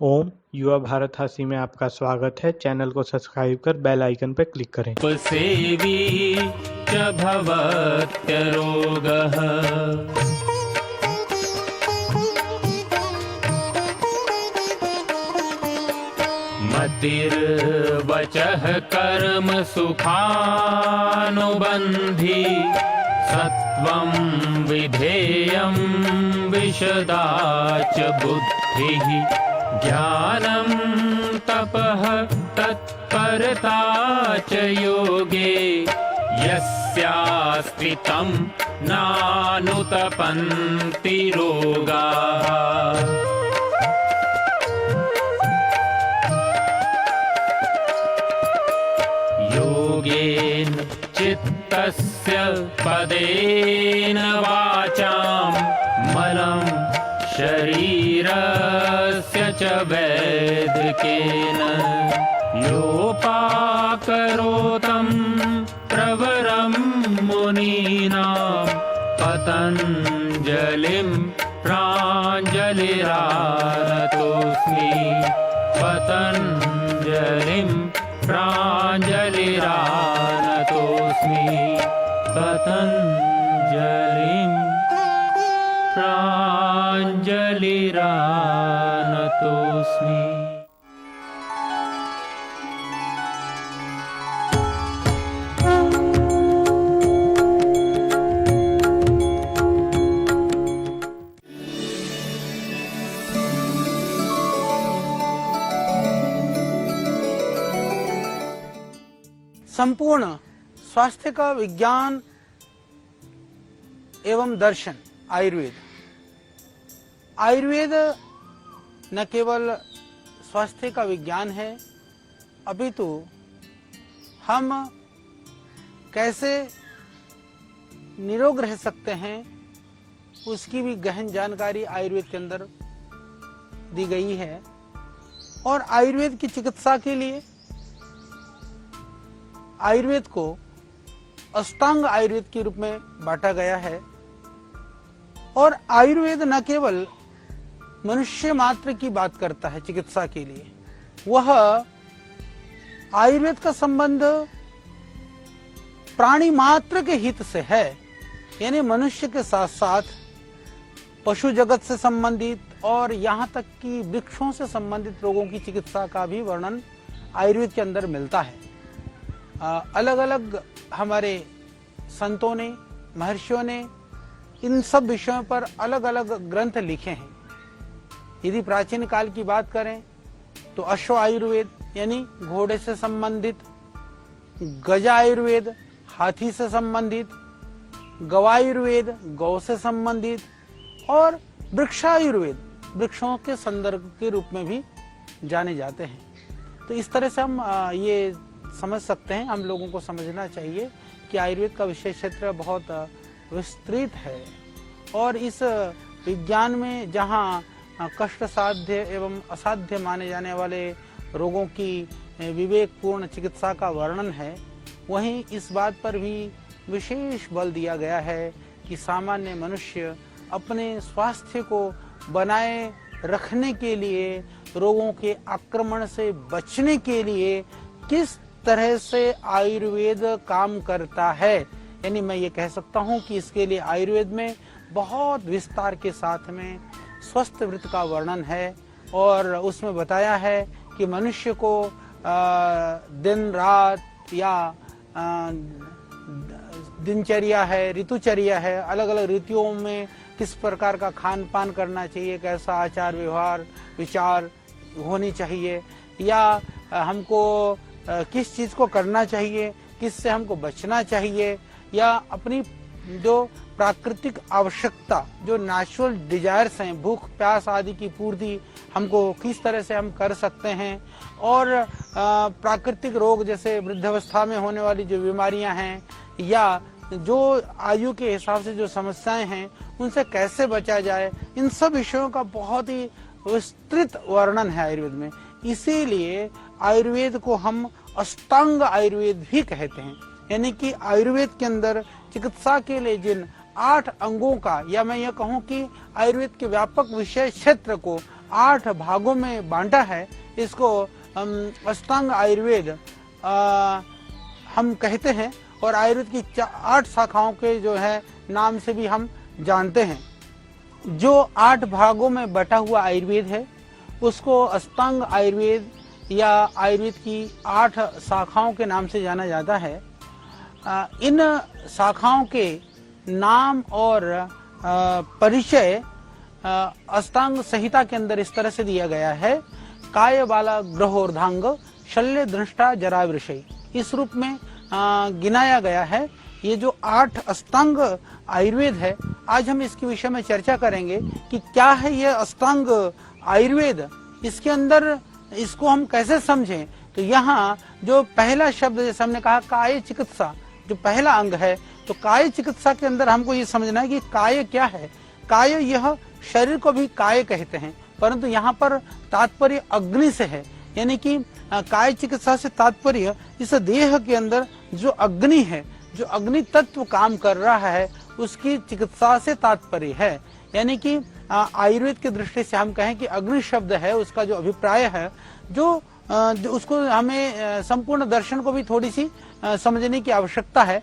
ओम युवा भारत हासी में आपका स्वागत है। चैनल को सब्सक्राइब कर बेल आइकन पर क्लिक करें। उपसेवी च भवत्यरोगः मतिर्वचः कर्म सुखानुबन्धी सत्वं विधेयं विशदा च बुद्धिः ज्ञानं तपः तत्परता च योगे यस्यास्ति तं नानुतपन्ति रोगाः। योगेन चित्तस्य पदेन वाचां मलं शरीरस्य च वैदिकेन योपाकरोतं प्रवरं मुनीनां पतञ्जलिं प्राञ्जलिरानतोऽस्मि पतञ्जलिं प्राञ्जलिरानतोऽस्मि पतञ्जलिं प्राञ्जलिरानतोऽस्मि। संपूर्ण स्वास्थ्य का विज्ञान एवं दर्शन आयुर्वेद। आयुर्वेद न केवल स्वास्थ्य का विज्ञान है, अपितु हम कैसे निरोग रह सकते हैं उसकी भी गहन जानकारी आयुर्वेद के अंदर दी गई है। और आयुर्वेद की चिकित्सा के लिए आयुर्वेद को अष्टांग आयुर्वेद के रूप में बांटा गया है। और आयुर्वेद न केवल मनुष्य मात्र की बात करता है चिकित्सा के लिए, वह आयुर्वेद का संबंध प्राणी मात्र के हित से है, यानी मनुष्य के साथ साथ पशु जगत से संबंधित और यहाँ तक कि वृक्षों से संबंधित रोगों की चिकित्सा का भी वर्णन आयुर्वेद के अंदर मिलता है। अलग अलग हमारे संतों ने, महर्षियों ने इन सब विषयों पर अलग अलग ग्रंथ लिखे हैं। यदि प्राचीन काल की बात करें तो अश्व आयुर्वेद यानी घोड़े से संबंधित, गज आयुर्वेद हाथी से संबंधित, गवायुर्वेद गौ से संबंधित, और वृक्षायुर्वेद वृक्षों के संदर्भ के रूप में भी जाने जाते हैं। तो इस तरह से हम ये समझ सकते हैं, हम लोगों को समझना चाहिए कि आयुर्वेद का विषय क्षेत्र बहुत विस्तृत है। और इस विज्ञान में जहाँ कष्ट साध्य एवं असाध्य माने जाने वाले रोगों की विवेकपूर्ण चिकित्सा का वर्णन है, वहीं इस बात पर भी विशेष बल दिया गया है कि सामान्य मनुष्य अपने स्वास्थ्य को बनाए रखने के लिए, रोगों के आक्रमण से बचने के लिए किस तरह से आयुर्वेद काम करता है। यानी मैं ये कह सकता हूँ कि इसके लिए आयुर्वेद में बहुत विस्तार के साथ में स्वस्थ वृत्त का वर्णन है। और उसमें बताया है कि मनुष्य को दिन रात या दिनचर्या है, ऋतुचर्या है, अलग अलग ऋतुओं में किस प्रकार का खान पान करना चाहिए, कैसा आचार व्यवहार विचार होनी चाहिए, या हमको किस चीज को करना चाहिए, किससे हमको बचना चाहिए, या अपनी जो प्राकृतिक आवश्यकता, जो नेचुरल डिजायर्स हैं, भूख प्यास आदि की पूर्ति हमको किस तरह से हम कर सकते हैं, और प्राकृतिक रोग जैसे वृद्धावस्था में होने वाली जो बीमारियां हैं या जो आयु के हिसाब से जो समस्याएं हैं उनसे कैसे बचा जाए, इन सब विषयों का बहुत ही विस्तृत वर्णन है आयुर्वेद में। इसीलिए आयुर्वेद को हम अष्टांग आयुर्वेद भी कहते हैं। यानी कि आयुर्वेद के अंदर चिकित्सा के लिए जिन 8 अंगों का, या मैं ये कहूँ कि आयुर्वेद के व्यापक विषय क्षेत्र को 8 भागों में बांटा है, इसको अष्टांग आयुर्वेद हम कहते हैं और आयुर्वेद की 8 शाखाओं के जो है नाम से भी हम जानते हैं। जो 8 भागों में बटा हुआ आयुर्वेद है उसको अष्टांग आयुर्वेद या आयुर्वेद की 8 शाखाओं के नाम से जाना जाता है। इन शाखाओं के नाम और परिचय अष्टांग संहिता के अंदर इस तरह से दिया गया है, काय बाला ग्रहोर्धांग शल्य दृष्टा जरा विषय, इस रूप में गिनाया गया है। ये जो 8 अष्टांग आयुर्वेद है, आज हम इसके विषय में चर्चा करेंगे कि क्या है ये अष्टांग आयुर्वेद, इसके अंदर इसको हम कैसे समझें। तो यहाँ जो पहला शब्द जैसे हमने कहा काय चिकित्सा, जो पहला अंग है, तो काय चिकित्सा के अंदर हमको ये समझना है कि काय क्या है। काय यह शरीर को भी काय कहते हैं, परंतु यहाँ पर तात्पर्य अग्नि से है, यानी कि काय चिकित्सा से तात्पर्य इस देह के अंदर जो अग्नि है, जो अग्नि तत्व काम कर रहा है, उसकी चिकित्सा से तात्पर्य है। यानी कि आयुर्वेद की दृष्टि से हम कहें कि अग्नि शब्द है, उसका जो अभिप्राय है, जो उसको हमें संपूर्ण दर्शन को भी थोड़ी सी समझने की आवश्यकता है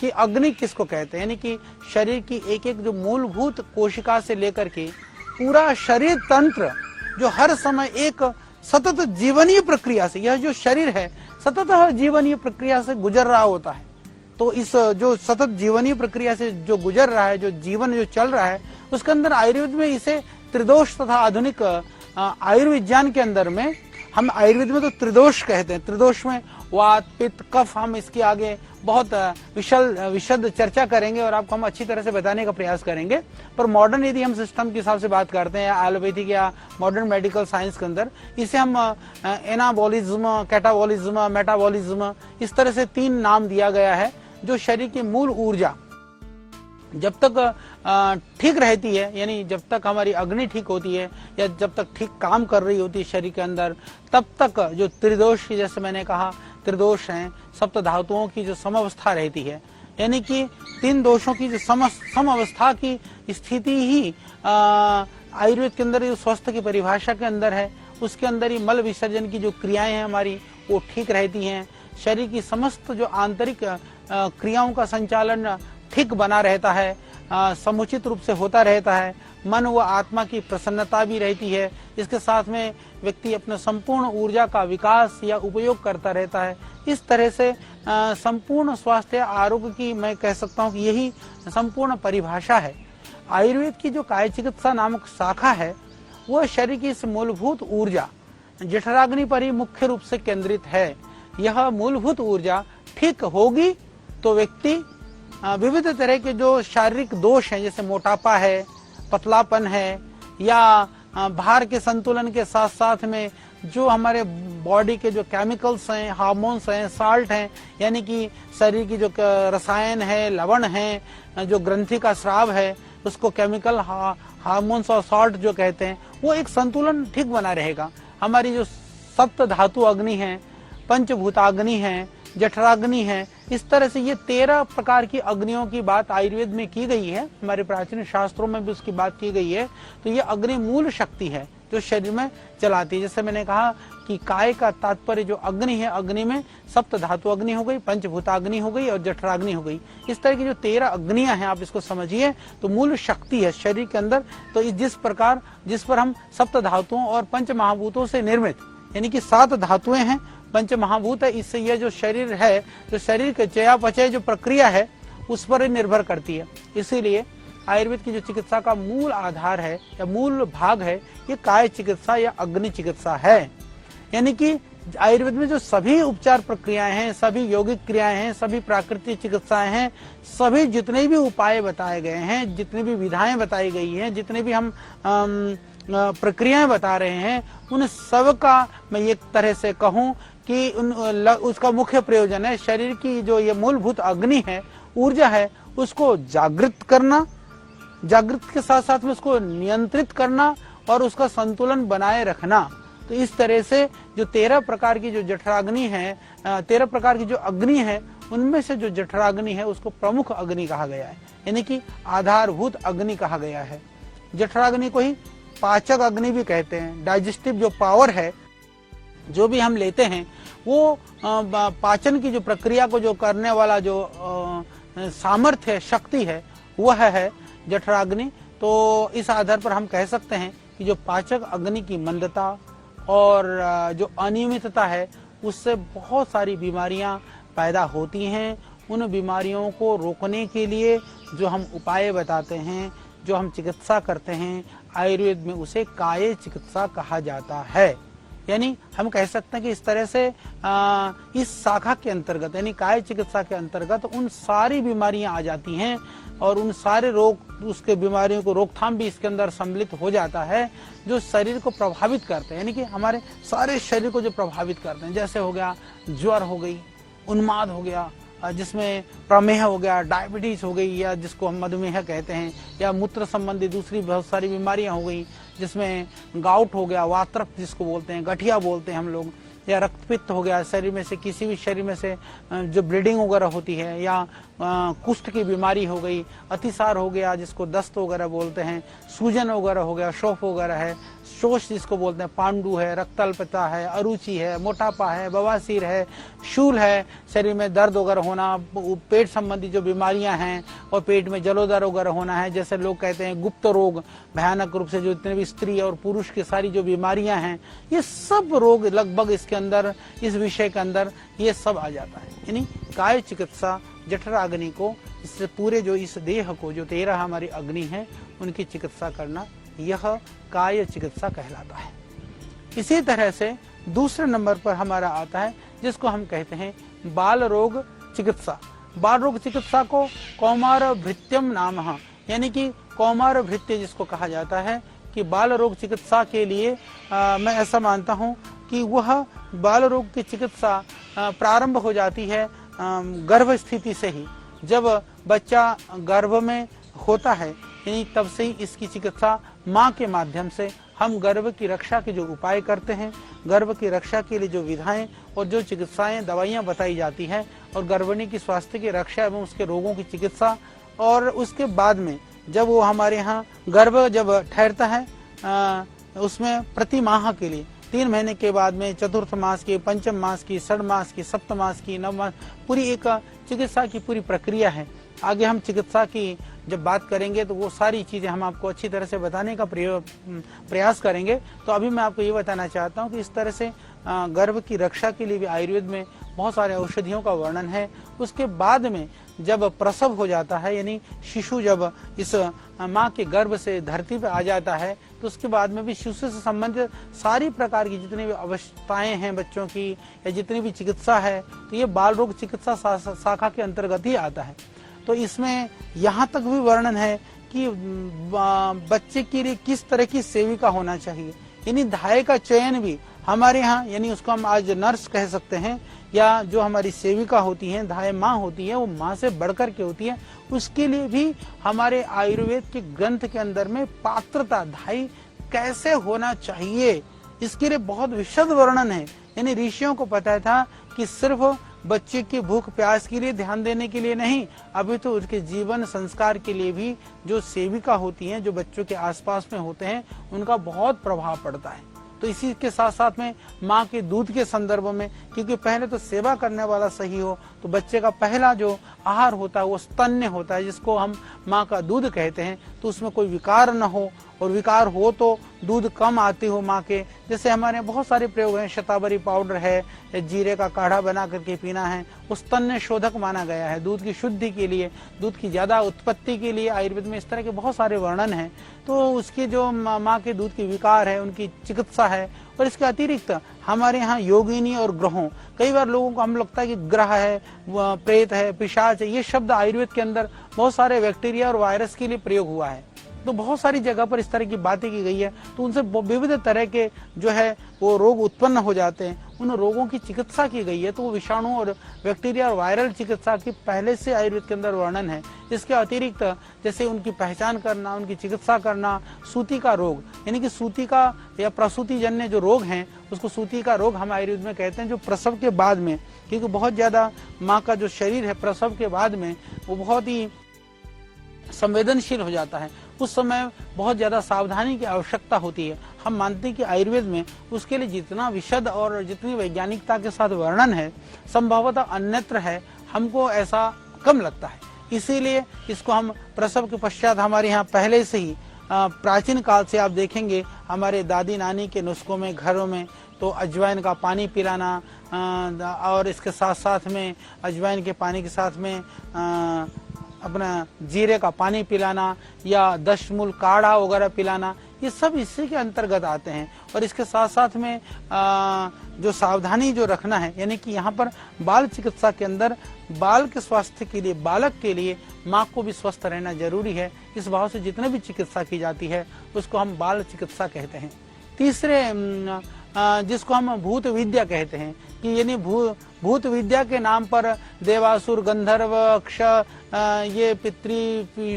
कि अग्नि किसको कहते हैं। यानी कि शरीर की एक एक जो मूलभूत कोशिका से लेकर के पूरा शरीर तंत्र जो हर समय एक सतत जीवनीय प्रक्रिया से, यह जो शरीर है सतत जीवनीय प्रक्रिया से गुजर रहा होता है। तो इस जो सतत जीवनीय प्रक्रिया से जो गुजर रहा है, जो जीवन जो चल रहा है, उसके अंदर आयुर्वेद में इसे त्रिदोष तथा आधुनिक आयुर्विज्ञान के अंदर में हम आयुर्वेद में तो त्रिदोष कहते हैं। त्रिदोष में वात पित्त कफ, हम इसकी आगे बहुत विशद चर्चा करेंगे और आपको हम अच्छी तरह से बताने का प्रयास करेंगे। पर मॉडर्न यदि हम सिस्टम के हिसाब से बात करते हैं, एलोपैथिक या मॉडर्न मेडिकल साइंस के अंदर, इसे हम एनाबॉलिज्म, कैटाबॉलिज्म, मेटाबॉलिज्म, इस तरह से 3 नाम दिया गया है। जो शरीर की मूल ऊर्जा जब तक ठीक रहती है, यानी जब तक हमारी अग्नि ठीक होती है या जब तक ठीक काम कर रही होती है शरीर के अंदर, तब तक जो त्रिदोष की, जैसे मैंने कहा त्रिदोष हैं, सप्त धातुओं की जो समवस्था रहती है, यानी कि 3 दोषों की जो समवस्था की स्थिति ही आयुर्वेद के अंदर जो स्वस्थ की परिभाषा के अंदर है, उसके अंदर ही मल विसर्जन की जो क्रियाएं हैं हमारी वो ठीक रहती हैं। शरीर की समस्त जो आंतरिक क्रियाओं का संचालन ठीक बना रहता है, समुचित रूप से होता रहता है। मन व आत्मा की प्रसन्नता भी रहती है। इसके साथ में व्यक्ति अपने संपूर्ण ऊर्जा का विकास या उपयोग करता रहता है। इस तरह से संपूर्ण स्वास्थ्य आरोग्य की मैं कह सकता हूँ कि यही संपूर्ण परिभाषा है। आयुर्वेद की जो काय चिकित्सा नामक शाखा है, वह शरीर की इस मूलभूत ऊर्जा जठराग्नि पर ही मुख्य रूप से केंद्रित है। यह मूलभूत ऊर्जा ठीक होगी तो व्यक्ति विविध तरह के जो शारीरिक दोष हैं, जैसे मोटापा है, पतलापन है, या भार के संतुलन के साथ साथ में जो हमारे बॉडी के जो केमिकल्स हैं, हार्मोन्स हैं, साल्ट हैं, यानी कि शरीर की जो रसायन है, लवण है, जो ग्रंथि का स्राव है, उसको केमिकल हार्मोन्स और साल्ट जो कहते हैं, वो एक संतुलन ठीक बना रहेगा। हमारी जो सप्त धातु अग्नि है, पंचभूताग्नि है, जठराग्नि है, इस तरह से ये 13 प्रकार की अग्नियों की बात आयुर्वेद में की गई है, हमारे प्राचीन शास्त्रों में भी उसकी बात की गई है। तो ये अग्नि मूल शक्ति है जो शरीर में चलाती है। जैसे मैंने कहा कि काय का तात्पर्य जो अग्नि है, अग्नि में सप्त धातु अग्नि हो गई, पंचभूताग्नि हो गई और जठराग्नि हो गई। इस तरह की जो 13 अग्नियां हैं, आप इसको समझिए, तो मूल शक्ति है शरीर के अंदर। तो जिस पर हम सप्त धातुओं और पंच महाभूतों से निर्मित, यानी कि 7 धातुएं हैं, पंच महाभूत है, इससे यह जो शरीर है, जो शरीर के चयापचय जो प्रक्रिया है, उस पर ही निर्भर करती है। इसीलिए आयुर्वेद की जो चिकित्सा का मूल आधार है या मूल भाग है, ये काय चिकित्सा या अग्नि चिकित्सा है। यानी कि आयुर्वेद में जो सभी उपचार प्रक्रियाएं हैं, सभी यौगिक क्रियाएं हैं, सभी प्राकृतिक चिकित्साएं हैं, सभी जितने भी उपाय बताए गए हैं, जितनी भी विधाएं बताई गई हैं, जितने भी हम प्रक्रियाएं बता रहे हैं, उन सब का मैं एक तरह से कहूं कि उसका मुख्य प्रयोजन है शरीर की जो ये मूलभूत अग्नि है, ऊर्जा है, उसको जागृत करना, जागृत के साथ साथ में उसको नियंत्रित करना और उसका संतुलन बनाए रखना। तो इस तरह से जो 13 प्रकार की जो जठराग्नि है, 13 प्रकार की जो अग्नि है, उनमें से जो जठराग्नि है उसको प्रमुख अग्नि कहा गया है, यानी कि आधारभूत अग्नि कहा गया है। जठराग्नि को ही पाचक अग्नि भी कहते हैं। डाइजेस्टिव जो पावर है, जो भी हम लेते हैं, वो पाचन की जो प्रक्रिया को जो करने वाला जो सामर्थ्य है, शक्ति है, वह है जठराग्नि। तो इस आधार पर हम कह सकते हैं कि जो पाचक अग्नि की मंदता और जो अनियमितता है, उससे बहुत सारी बीमारियां पैदा होती हैं। उन बीमारियों को रोकने के लिए जो हम उपाय बताते हैं, जो हम चिकित्सा करते हैं, आयुर्वेद में उसे काय चिकित्सा कहा जाता है। यानी हम कह सकते हैं कि इस तरह से इस शाखा के अंतर्गत, यानी काय चिकित्सा के अंतर्गत उन सारी बीमारियां आ जाती हैं और उन सारे रोग, उसके बीमारियों को रोकथाम भी इसके अंदर सम्मिलित हो जाता है, जो शरीर को प्रभावित करते हैं, यानी कि हमारे सारे शरीर को जो प्रभावित करते हैं। जैसे हो गया ज्वर हो गई, उन्माद हो गया, जिसमें प्रमेह हो गया, डायबिटीज हो गई, या जिसको हम मधुमेह कहते हैं, या मूत्र संबंधी दूसरी बहुत सारी बीमारियां हो गई, जिसमें गाउट हो गया, वातरक्त जिसको बोलते हैं, गठिया बोलते हैं हम लोग, या रक्तपित्त हो गया, शरीर में से किसी भी शरीर में से जो ब्लीडिंग वगैरह होती है, या कुष्ठ की बीमारी हो गई, अतिसार हो गया जिसको दस्त वगैरह बोलते हैं, सूजन वगैरह हो गया, शोफ वगैरह है, शोष जिसको बोलते हैं, पांडु है, रक्तल्पता है, अरुचि है, मोटापा है, बवासीर है, शूल है, शरीर में दर्द वगैरह होना, पेट संबंधी जो बीमारियां हैं और पेट में जलोदर वगैरह होना है, जैसे लोग कहते हैं गुप्त रोग, भयानक रूप से जो जितने भी स्त्री और पुरुष की सारी जो बीमारियां हैं, ये सब रोग लगभग इसके अंदर, इस विषय के अंदर ये सब आ जाता है। यानी काय चिकित्सा जठराग्नि को, इससे पूरे जो इस देह को, जो 13 हमारी अग्नि है, उनकी चिकित्सा करना, यह काय चिकित्सा कहलाता है। इसी तरह से दूसरे नंबर पर हमारा आता है जिसको हम कहते हैं बाल रोग चिकित्सा। बाल रोग चिकित्सा को कौमार भृत्यम नामः, यानी कि कौमार भृत्य जिसको कहा जाता है, कि बाल रोग चिकित्सा के लिए मैं ऐसा मानता हूँ कि वह बाल रोग की चिकित्सा प्रारंभ हो जाती है गर्भ स्थिति से ही। जब बच्चा गर्भ में होता है, यानी तब से ही इसकी चिकित्सा माँ के माध्यम से हम गर्भ की रक्षा के जो उपाय करते हैं, गर्भ की रक्षा के लिए जो विधाएं और जो चिकित्साएं, दवाइयां बताई जाती हैं, और गर्भिणी की स्वास्थ्य की रक्षा एवं उसके रोगों की चिकित्सा, और उसके बाद में जब वो हमारे यहाँ गर्भ जब ठहरता है, उसमें प्रति माह के लिए 3 महीने के बाद में चतुर्थ मास की, पंचम मास की, षठ मास की, सप्त मास की, नव मास, पूरी एक चिकित्सा की पूरी प्रक्रिया है। आगे हम चिकित्सा की जब बात करेंगे तो वो सारी चीजें हम आपको अच्छी तरह से बताने का प्रयास करेंगे। तो अभी मैं आपको ये बताना चाहता हूँ कि इस तरह से गर्भ की रक्षा के लिए भी आयुर्वेद में बहुत सारे औषधियों का वर्णन है। उसके बाद में जब प्रसव हो जाता है, यानी शिशु जब इस माँ के गर्भ से धरती पर आ जाता है, तो उसके बाद में भी शिशु से संबंधित सारी प्रकार की जितनी भी अवस्थाएं हैं बच्चों की, या जितनी भी चिकित्सा है, तो ये बाल रोग चिकित्सा शाखा के अंतर्गत ही आता है। तो इसमें यहाँ तक भी वर्णन है कि बच्चे के लिए किस तरह की सेविका होना चाहिए, यानी धाय का चयन भी हमारे यहाँ, यानी उसको हम आज नर्स कह सकते हैं, या जो हमारी सेविका होती हैं, धाय माँ होती है, वो माँ से बढ़कर के होती है, उसके लिए भी हमारे आयुर्वेद के ग्रंथ के अंदर में पात्रता, धाई कैसे होना चाहिए, इसके लिए बहुत विशद वर्णन है। यानी ऋषियों को पता था कि सिर्फ बच्चे की भूख प्यास के लिए ध्यान देने के लिए नहीं, अभी तो उसके जीवन संस्कार के लिए भी जो सेविका होती हैं, जो बच्चों के आसपास में होते हैं, उनका बहुत प्रभाव पड़ता है। तो इसी के साथ साथ में माँ के दूध के संदर्भ में, क्योंकि पहले तो सेवा करने वाला सही हो, तो बच्चे का पहला जो आहार होता है वो स्तन्य होता है, जिसको हम माँ का दूध कहते हैं। तो उसमें कोई विकार न हो, और विकार हो तो दूध कम आती हो माँ के। जैसे हमारे बहुत सारे प्रयोग हैं, शतावरी पाउडर है, या जीरे का काढ़ा बना करके पीना है, वो स्तन्य शोधक माना गया है, दूध की शुद्धि के लिए, दूध की ज्यादा उत्पत्ति के लिए आयुर्वेद में इस तरह के बहुत सारे वर्णन हैं। तो उसके जो माँ के दूध के विकार है, उनकी चिकित्सा है। और इसके अतिरिक्त हमारे यहाँ योगिनी और ग्रहों, कई बार लोगों को हम लगता है कि ग्रह है, प्रेत है, पिशाच है, ये शब्द आयुर्वेद के अंदर बहुत सारे बैक्टीरिया और वायरस के लिए प्रयोग हुआ है। तो बहुत सारी जगह पर इस तरह की बातें की गई है, तो उनसे विविध तरह के जो है वो रोग उत्पन्न हो जाते हैं, उन रोगों की चिकित्सा की गई है। तो वो विषाणु और बैक्टीरिया और वायरल चिकित्सा की पहले से आयुर्वेद के अंदर वर्णन है। इसके अतिरिक्त जैसे उनकी पहचान करना, उनकी चिकित्सा करना, सूती का रोग, यानी कि सूती का या प्रसूति जन्य जो रोग हैं, उसको सूती का रोग हम आयुर्वेद में कहते हैं, जो प्रसव के बाद में, क्योंकि बहुत ज्यादा माँ का जो शरीर है प्रसव के बाद में वो बहुत ही संवेदनशील हो जाता है, उस समय बहुत ज़्यादा सावधानी की आवश्यकता होती है। हम मानते हैं कि आयुर्वेद में उसके लिए जितना विशद और जितनी वैज्ञानिकता के साथ वर्णन है संभवतः अन्यत्र है, हमको ऐसा कम लगता है। इसीलिए इसको हम प्रसव के पश्चात हमारे यहाँ पहले से ही प्राचीन काल से आप देखेंगे हमारे दादी नानी के नुस्खों में, घरों में तो अजवाइन का पानी पिलाना और इसके साथ साथ में अजवाइन के पानी के साथ में अपना जीरे का पानी पिलाना या दशमूल काढ़ा वगैरह पिलाना, ये सब इसी के अंतर्गत आते हैं। और इसके साथ साथ में जो सावधानी जो रखना है, यानी कि यहाँ पर बाल चिकित्सा के अंदर बाल के स्वास्थ्य के लिए, बालक के लिए माँ को भी स्वस्थ रहना जरूरी है। इस भाव से जितने भी चिकित्सा की जाती है उसको हम बाल चिकित्सा कहते हैं। तीसरे जिसको हम भूत विद्या कहते हैं कि यानी भूत विद्या के नाम पर देवासुर, गंधर्व, अक्ष, ये पितृ,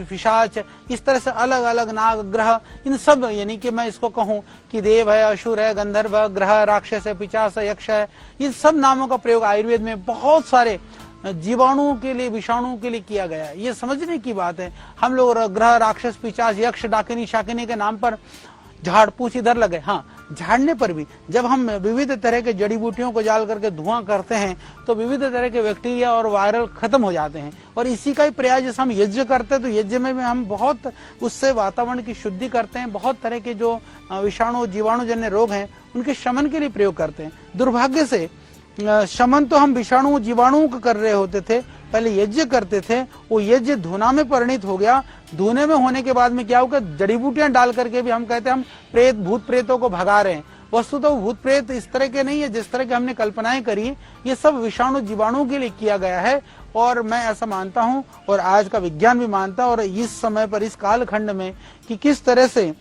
पिशाच, इस तरह से अलग अलग नाग, ग्रह, इन सब, यानी कि मैं इसको कहूँ कि देव है, असुर है, गंधर्व, ग्रह, राक्षस है, पिशाच है, यक्ष है, इन सब नामों का प्रयोग आयुर्वेद में बहुत सारे जीवाणुओं के लिए, विषाणुओं के लिए किया गया है। ये समझने की बात है। हम लोग ग्रह, राक्षस, पिशाच, यक्ष, डाकिनी, शाकिनी के नाम पर झाड़ पूछ इधर लगे। हाँ, झाड़ने पर भी जब हम विविध तरह के जड़ी बूटियों को जाल करके धुआं करते हैं तो विविध तरह के बैक्टीरिया और वायरल खत्म हो जाते हैं। और इसी का ही प्रयास जैसे हम यज्ञ करते हैं तो यज्ञ में भी हम बहुत उससे वातावरण की शुद्धि करते हैं, बहुत तरह के जो विषाणु जीवाणुजन्य रोग हैं उनके शमन के लिए प्रयोग करते हैं। दुर्भाग्य से शमन तो हम विषाणु जीवाणुओं का कर रहे होते थे, पहले यज्ञ करते थे, वो यज्ञ धुना में परिणित हो गया। धुने में होने के बाद में क्या होगा, जड़ी बूटियां डाल करके भी हम कहते हैं हम प्रेत, भूत प्रेतों को भगा रहे हैं। वस्तु तो भूत प्रेत इस तरह के नहीं है जिस तरह के हमने कल्पनाएं करी। ये सब विषाणु जीवाणुओं के लिए किया गया है और मैं ऐसा मानता हूं और आज का विज्ञान भी मानता है और इस समय पर, इस कालखंड में कि किस तरह से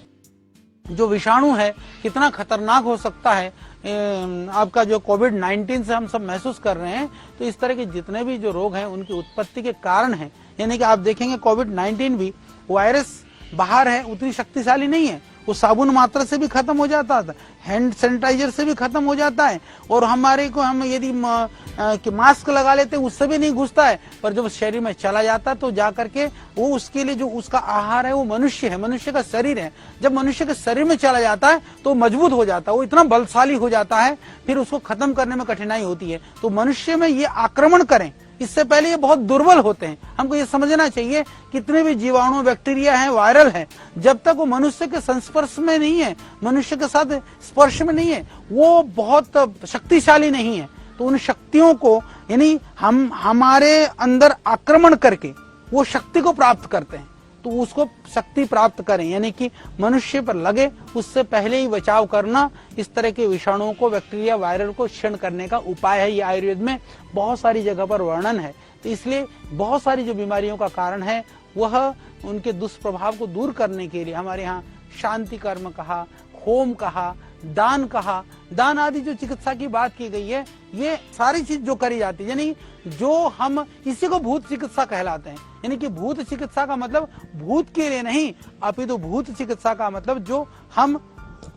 जो विषाणु है कितना खतरनाक हो सकता है। आपका जो कोविड-19 से हम सब महसूस कर रहे हैं, तो इस तरह के जितने भी जो रोग हैं उनकी उत्पत्ति के कारण है। यानी कि आप देखेंगे कोविड-19 भी वायरस बाहर है, उतनी शक्तिशाली नहीं है, वो साबुन मात्रा से भी खत्म हो जाता था, हैंड सैनिटाइजर से भी खत्म हो जाता है और हमारे को हम यदि मास्क लगा लेते हैं उससे भी नहीं घुसता है। पर जब शरीर में चला जाता है तो जाकर के वो उसके लिए जो उसका आहार है वो मनुष्य है, मनुष्य का शरीर है। जब मनुष्य के शरीर में चला जाता है तो मजबूत हो जाता है, वो इतना बलशाली हो जाता है, फिर उसको खत्म करने में कठिनाई होती है। तो मनुष्य में ये आक्रमण करें इससे पहले ये बहुत दुर्बल होते हैं। हमको ये समझना चाहिए कितने भी जीवाणु, बैक्टीरिया हैं, वायरल है, जब तक वो मनुष्य के संस्पर्श में नहीं है, मनुष्य के साथ स्पर्श में नहीं है, वो बहुत शक्तिशाली नहीं है। तो उन शक्तियों को यानी हम हमारे अंदर आक्रमण करके वो शक्ति को प्राप्त करते हैं, तो उसको शक्ति प्राप्त करें, यानी कि मनुष्य पर लगे उससे पहले ही बचाव करना। इस तरह के विषाणुओं को, बैक्टीरिया, वायरल को क्षण करने का उपाय है। ये आयुर्वेद में बहुत सारी जगह पर वर्णन है। तो इसलिए बहुत सारी जो बीमारियों का कारण है वह उनके दुष्प्रभाव को दूर करने के लिए हमारे यहाँ शांति कर्म कहा, होम कहा, दान कहा, दान आदि जो चिकित्सा की बात की गई है, ये सारी चीज जो करी जाती है, यानी जो हम इसी को भूत चिकित्सा कहलाते हैं। यानी कि भूत चिकित्सा का मतलब भूत के लिए नहीं, अपितु भूत चिकित्सा का मतलब जो हम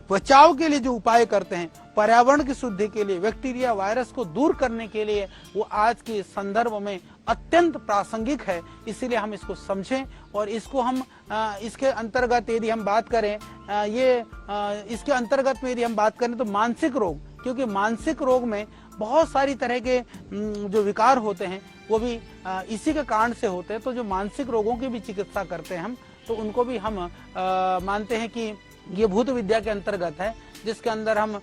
बचाव के लिए जो उपाय करते हैं, पर्यावरण की शुद्धि के लिए, बैक्टीरिया, वायरस को दूर करने के लिए, वो आज के संदर्भ में अत्यंत प्रासंगिक है। इसीलिए हम इसको समझें और इसको हम इसके अंतर्गत यदि हम बात करें, इसके अंतर्गत में यदि हम बात करें तो मानसिक रोग, क्योंकि मानसिक रोग में बहुत सारी तरह के जो विकार होते हैं वो भी इसी के कारण से होते हैं। तो जो मानसिक रोगों की भी चिकित्सा करते हैं हम, तो उनको भी हम मानते हैं कि ये भूत विद्या के अंतर्गत है, जिसके अंदर हम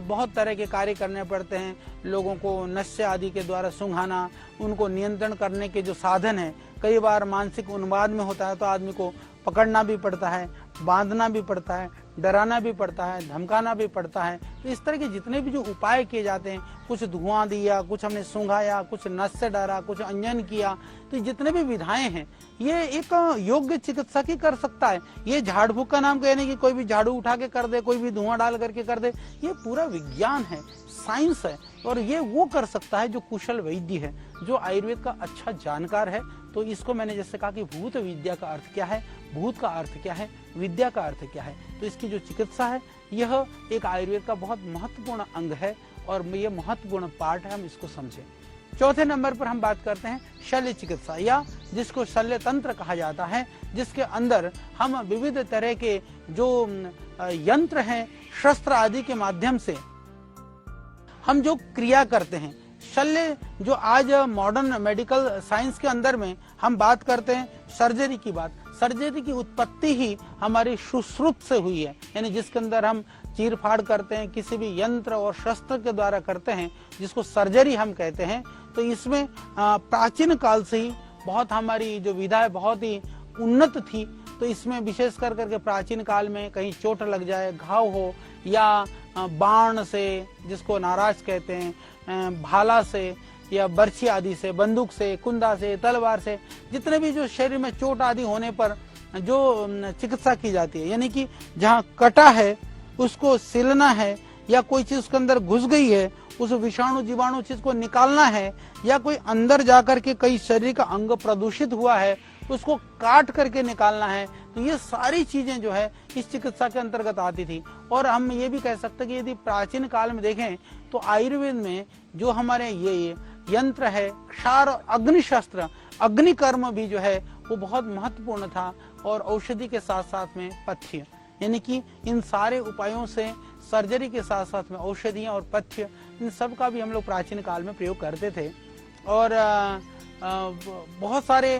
बहुत तरह के कार्य करने पड़ते हैं। लोगों को नशे आदि के द्वारा सुंघाना, उनको नियंत्रण करने के जो साधन है, कई बार मानसिक उन्माद में होता है तो आदमी को पकड़ना भी पड़ता है, बांधना भी पड़ता है, डराना भी पड़ता है, धमकाना भी पड़ता है। तो इस तरह के जितने भी जो उपाय किए जाते हैं, कुछ धुआं दिया, कुछ हमने सूंघाया, कुछ नस से डरा, कुछ अंजन किया, तो जितने भी विधाएं हैं ये एक योग्य चिकित्सक ही कर सकता है। ये झाड़ फूक का नाम कहने की कोई भी झाड़ू उठा के कर दे, कोई भी धुआं डाल करके कर दे, ये पूरा विज्ञान है, साइंस है, और ये वो कर सकता है जो कुशल वैद्य है, जो आयुर्वेद का अच्छा जानकार है। तो इसको मैंने जैसे कहा कि भूत विद्या का अर्थ क्या है, भूत का अर्थ क्या है, विद्या का अर्थ क्या है, तो इसकी जो चिकित्सा है यह एक आयुर्वेद का बहुत महत्वपूर्ण अंग है और ये महत्वपूर्ण पार्ट है, हम इसको समझें। चौथे नंबर पर हम बात करते हैं शल्य चिकित्सा, या जिसको शल्य तंत्र कहा जाता है, जिसके अंदर हम विविध तरह के जो यंत्र हैं, शस्त्र आदि के माध्यम से हम जो क्रिया करते हैं। शल्य जो आज मॉडर्न मेडिकल साइंस के अंदर में हम बात करते हैं सर्जरी की बात, सर्जरी की उत्पत्ति ही हमारी सुश्रुत से हुई है, यानी जिसके अंदर हम चीर फाड़ करते हैं, किसी भी यंत्र और शस्त्र के द्वारा करते हैं, जिसको सर्जरी हम कहते हैं। तो इसमें प्राचीन काल से ही बहुत हमारी जो विधा है बहुत ही उन्नत थी। तो इसमें विशेष कर करके प्राचीन काल में कहीं चोट लग जाए, घाव हो, या बाण से, जिसको नाराज कहते हैं, भाला से या बर्छी आदि से, बंदूक से, कुंदा से, तलवार से, जितने भी जो शरीर में चोट आदि होने पर जो चिकित्सा की जाती है, यानी कि जहाँ कटा है उसको सिलना है, या कोई चीज उसके अंदर घुस गई है उस विषाणु जीवाणु चीज को निकालना है, या कोई अंदर जाकर के कई शरीर का अंग प्रदूषित हुआ है उसको काट करके निकालना है। तो ये सारी चीजें जो है इस चिकित्सा के अंतर्गत आती थी। और हम ये भी कह सकते हैं कि यदि प्राचीन काल में देखें तो आयुर्वेद में जो हमारे ये यंत्र है, क्षार, अग्निशस्त्र, अग्निकर्म भी जो है वो बहुत महत्वपूर्ण था। और औषधि के साथ साथ में पथ्य, यानी कि इन सारे उपायों से सर्जरी के साथ साथ में औषधियां और पथ्य, इन सब का भी हम लोग प्राचीन काल में प्रयोग करते थे। और बहुत सारे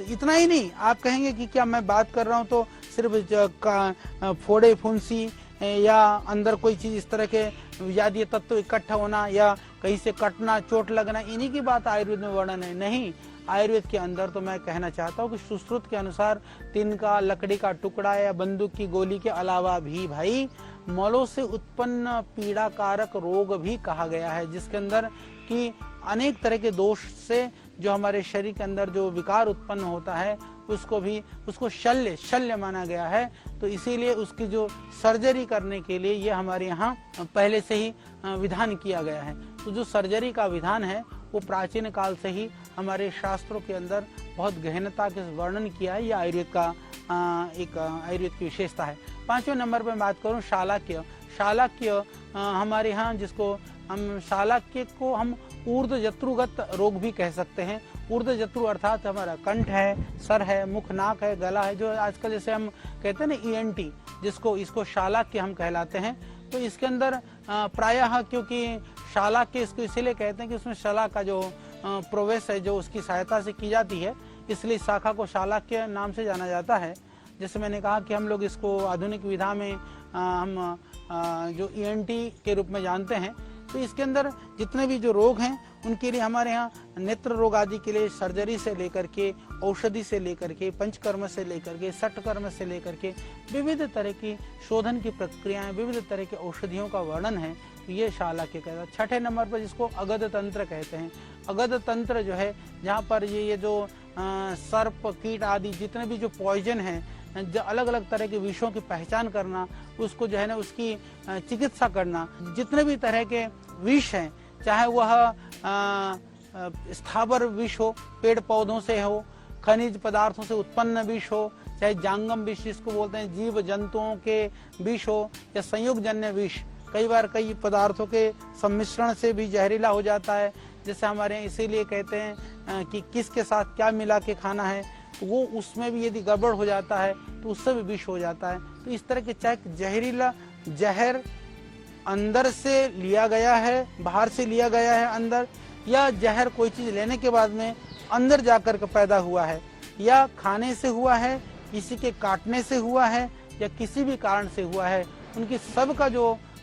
इतना ही नहीं, आप कहेंगे कि क्या मैं बात कर रहा हूँ तो सिर्फ फोड़े फुंसी या अंदर कोई चीज इस तरह के यादीय तत्व इकट्ठा होना या कहीं से कटना, चोट लगना, इन्हीं की बात आयुर्वेद में वर्णन है। नहीं, आयुर्वेद के अंदर तो मैं कहना चाहता हूँ कि सुश्रुत के अनुसार तिनका, लकड़ी का टुकड़ा या बंदूक की गोली के अलावा भी भाई मलों से उत्पन्न पीड़ा कारक रोग भी कहा गया है, जिसके अंदर कि अनेक तरह के दोष से जो हमारे शरीर के अंदर जो विकार उत्पन्न होता है उसको शल्य माना गया है। तो इसीलिए उसकी जो सर्जरी करने के लिए ये हमारे यहाँ पहले से ही विधान किया गया है। तो जो सर्जरी का विधान है वो प्राचीन काल से ही हमारे शास्त्रों के अंदर बहुत गहनता के वर्णन किया है। यह आयुर्वेद का एक आयुर्वेद की विशेषता है। 5वें नंबर पर बात करूँ शालाक्य। शालाक्य हमारे यहाँ जिसको हम शालाक्य को हम ऊर्ध्वजत्रुगत रोग भी कह सकते हैं। ऊर्ध्वजत्रु अर्थात हमारा कंठ है, सर है, मुख, नाक है, गला है, जो आजकल जैसे हम कहते हैं ना ENT, इसको शालाक्य हम कहलाते हैं। तो इसके अंदर प्रायः क्योंकि शालाक्य इसको इसीलिए कहते हैं कि उसमें शला का जो प्रवेश है जो उसकी सहायता से की जाती है, इसलिए शाखा को शालाक्य नाम से जाना जाता है। जैसे मैंने कहा कि हम लोग इसको आधुनिक विधा में हम जो ENT के रूप में जानते हैं। तो इसके अंदर जितने भी जो रोग हैं उनके लिए हमारे यहाँ नेत्र रोग आदि के लिए सर्जरी से लेकर के, औषधि से लेकर के, पंचकर्म से लेकर के, सटकर्म से लेकर के विविध तरह की शोधन की प्रक्रियाएं, विविध तरह के औषधियों का वर्णन है। ये शालाक्य कहता है। 6ठे नंबर पर जिसको अगध तंत्र कहते हैं। अगध तंत्र जो है जहाँ पर ये जो सर्प, कीट आदि जितने भी जो पॉइजन है, जो अलग अलग तरह के विषयों की पहचान करना, उसको जो है ना उसकी चिकित्सा करना, जितने भी तरह के विष हैं, चाहे वह स्थावर विष हो, पेड़ पौधों से हो, खनिज पदार्थों से उत्पन्न विष हो, चाहे जांगम विष जिसको बोलते हैं, जीव जंतुओं के विष हो, या संयोग जन्य विष, कई बार कई पदार्थों के सम्मिश्रण से भी जहरीला हो जाता है। जैसे हमारे इसीलिए कहते हैं कि किसके साथ क्या मिला के खाना है, तो वो उसमें भी यदि गड़बड़ हो जाता है तो उससे भी विष हो जाता है। तो इस तरह के चाहे जहरीला जहर अंदर से लिया गया है, बाहर से लिया गया है अंदर, या जहर कोई चीज लेने के बाद में अंदर जाकर के पैदा हुआ है, या खाने से हुआ है, किसी के काटने से हुआ है, या किसी भी कारण से हुआ है, उनकी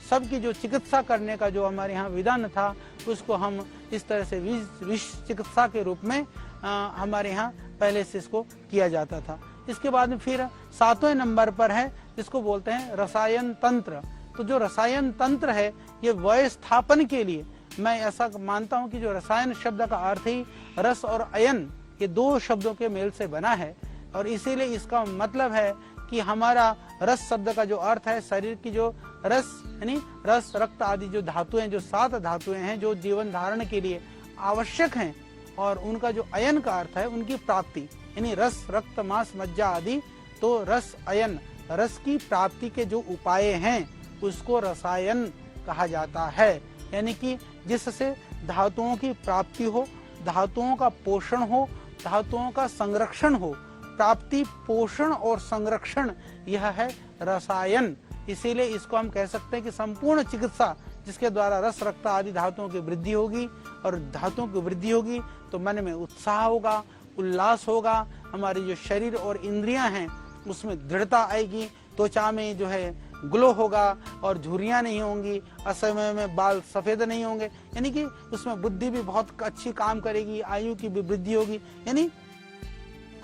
सबकी जो चिकित्सा करने का जो हमारे यहाँ विधान था उसको हम इस तरह से विष चिकित्सा के रूप में हमारे यहाँ पहले से इसको किया जाता था। इसके बाद में फिर 7वें नंबर पर है जिसको बोलते हैं रसायन तंत्र। तो जो रसायन तंत्र है ये वय स्थापन के लिए, मैं ऐसा मानता हूँ कि जो रसायन शब्द का अर्थ ही रस और अयन, ये दो शब्दों के मेल से बना है। और इसीलिए इसका मतलब है कि हमारा रस शब्द का जो अर्थ है शरीर की जो रस यानी रस, रक्त आदि जो धातुएं, जो 7 धातुएं हैं जो जीवन धारण के लिए आवश्यक हैं, और उनका जो अयन का अर्थ है उनकी प्राप्ति, यानी रस, रक्त, मांस, मज्जा आदि। तो रस अयन, रस की प्राप्ति के जो उपाय हैं उसको रसायन कहा जाता है, यानी कि जिससे धातुओं की प्राप्ति हो, धातुओं का पोषण हो, धातुओं का संरक्षण हो। प्राप्ति, पोषण और संरक्षण यह है रसायन। इसीलिए इसको हम कह सकते हैं कि संपूर्ण चिकित्सा जिसके द्वारा रस, रक्त आदि धातुओं की वृद्धि होगी, और धातुओं की वृद्धि होगी तो मन में उत्साह होगा, उल्लास होगा, हमारी जो शरीर और इंद्रियां हैं उसमें दृढ़ता आएगी, त्वचा में जो है ग्लो होगा और झुर्रियां नहीं होंगी, असमय में बाल सफेद नहीं होंगे, यानी कि उसमें बुद्धि भी बहुत अच्छी काम करेगी, आयु की भी वृद्धि होगी, यानी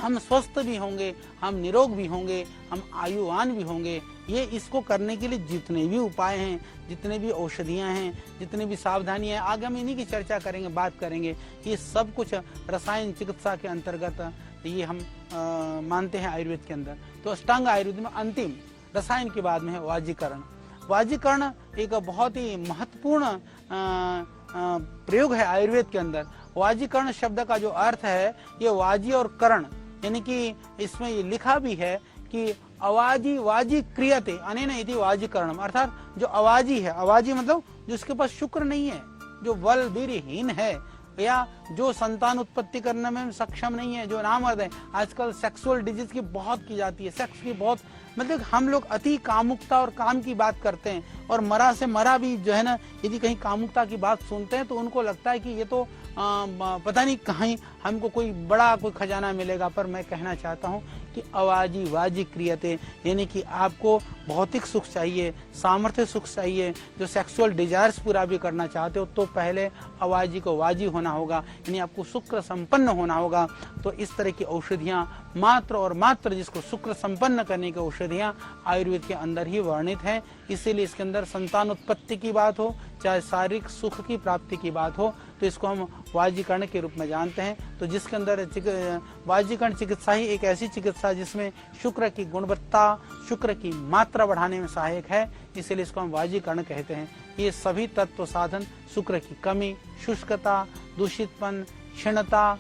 हम स्वस्थ भी होंगे, हम निरोग भी होंगे, हम आयुवान भी होंगे। ये इसको करने के लिए जितने भी उपाय हैं, जितने भी औषधियां हैं, जितनी भी सावधानियां हैं, आगे हम इन्हीं की चर्चा करेंगे, बात करेंगे। ये सब कुछ रसायन चिकित्सा के अंतर्गत ये हम मानते हैं आयुर्वेद के अंदर। तो अष्टांग आयुर्वेद में अंतिम रसायन के बाद में है वाजीकरण। वाजीकरण एक बहुत ही महत्वपूर्ण प्रयोग है आयुर्वेद के अंदर। वाजीकरण शब्द का जो अर्थ है, ये वाजी और करण, यानी कि इसमें ये लिखा भी है कि अवाजी वाजी क्रियते अनेन इति वाजीकरणम, अर्थात जो अवाजी है, अवाजी मतलब जिसके पास शुक्र नहीं है, जो बल वीर्यहीन है, या जो संतान उत्पत्ति करने में सक्षम नहीं है, जो नामर्द है। आजकल सेक्सुअल डिजीज की बहुत की जाती है, सेक्स की बहुत, मतलब हम लोग अति कामुकता और काम की बात करते हैं, और मरा से मरा भी जो है ना, यदि कहीं कामुकता की बात सुनते हैं तो उनको लगता है कि ये तो पता नहीं कहीं हमको कोई बड़ा कोई खजाना मिलेगा। पर मैं कहना चाहता हूँ कि अवाजी वाजी क्रियते, यानी कि आपको भौतिक सुख चाहिए, सामर्थ्य सुख चाहिए, जो सेक्सुअल डिजायर्स पूरा भी करना चाहते हो, तो पहले अवाजी को वाजी होना होगा, यानी आपको शुक्र संपन्न होना होगा। तो इस तरह की औषधियाँ मात्र और मात्र जिसको शुक्र संपन्न करने की औषधियाँ आयुर्वेद के अंदर ही वर्णित हैं। इसीलिए इसके अंदर संतान उत्पत्ति की बात हो, चाहे शारीरिक सुख की प्राप्ति की बात हो, तो इसको हम वाजीकरण के रूप में जानते हैं। तो जिसके अंदर वाजीकरण चिकित्सा ही एक ऐसी चिकित्सा जिसमें शुक्र की गुणवत्ता, शुक्र की मात्रा बढ़ाने में सहायक है, इसलिए इसको हम वाजीकरण कहते हैं। ये सभी तत्व साधन, शुक्र की कमी, शुष्कता, दूषितपन, क्षीणता,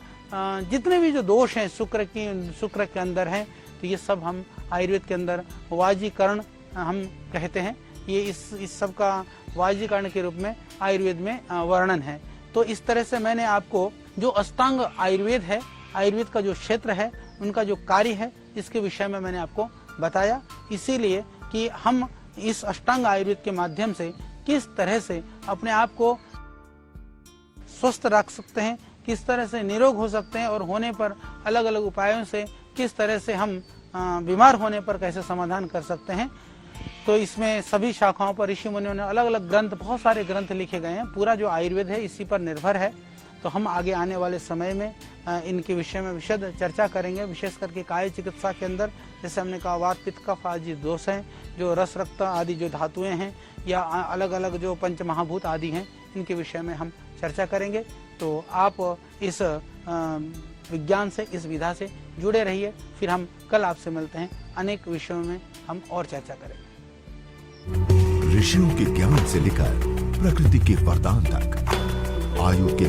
जितने भी जो दोष हैं शुक्र के अंदर हैं, तो ये सब हम आयुर्वेद के अंदर वाजीकरण हम कहते हैं। ये इस सब का वाजीकरण के रूप में आयुर्वेद में वर्णन है। तो इस तरह से मैंने आपको जो अष्टांग आयुर्वेद है, आयुर्वेद का जो क्षेत्र है, उनका जो कार्य है, इसके विषय में मैंने आपको बताया, इसीलिए कि हम इस अष्टांग आयुर्वेद के माध्यम से किस तरह से अपने आप को स्वस्थ रख सकते हैं, किस तरह से निरोग हो सकते हैं, और होने पर अलग अलग उपायों से किस तरह से हम बीमार होने पर कैसे समाधान कर सकते हैं। तो इसमें सभी शाखाओं पर ऋषि मुनियों ने अलग अलग ग्रंथ, बहुत सारे ग्रंथ लिखे गए हैं। पूरा जो आयुर्वेद है इसी पर निर्भर है। तो हम आगे आने वाले समय में इनके विषय में विशद चर्चा करेंगे, विशेष करके काय चिकित्सा के अंदर। जैसे हमने कहा, वात पित्त कफ आदि दोष हैं, जो रस रक्त आदि जो धातुएं हैं, या अलग अलग जो पंच महाभूत आदि हैं, इनके विषय में हम चर्चा करेंगे। तो आप इस विज्ञान से, इस विधा से जुड़े रहिए। फिर हम कल आपसे मिलते हैं, अनेक विषयों में हम और चर्चा करेंगे। ऋषियों के ज्ञान से लेकर प्रकृति के वरदान तक, आयु के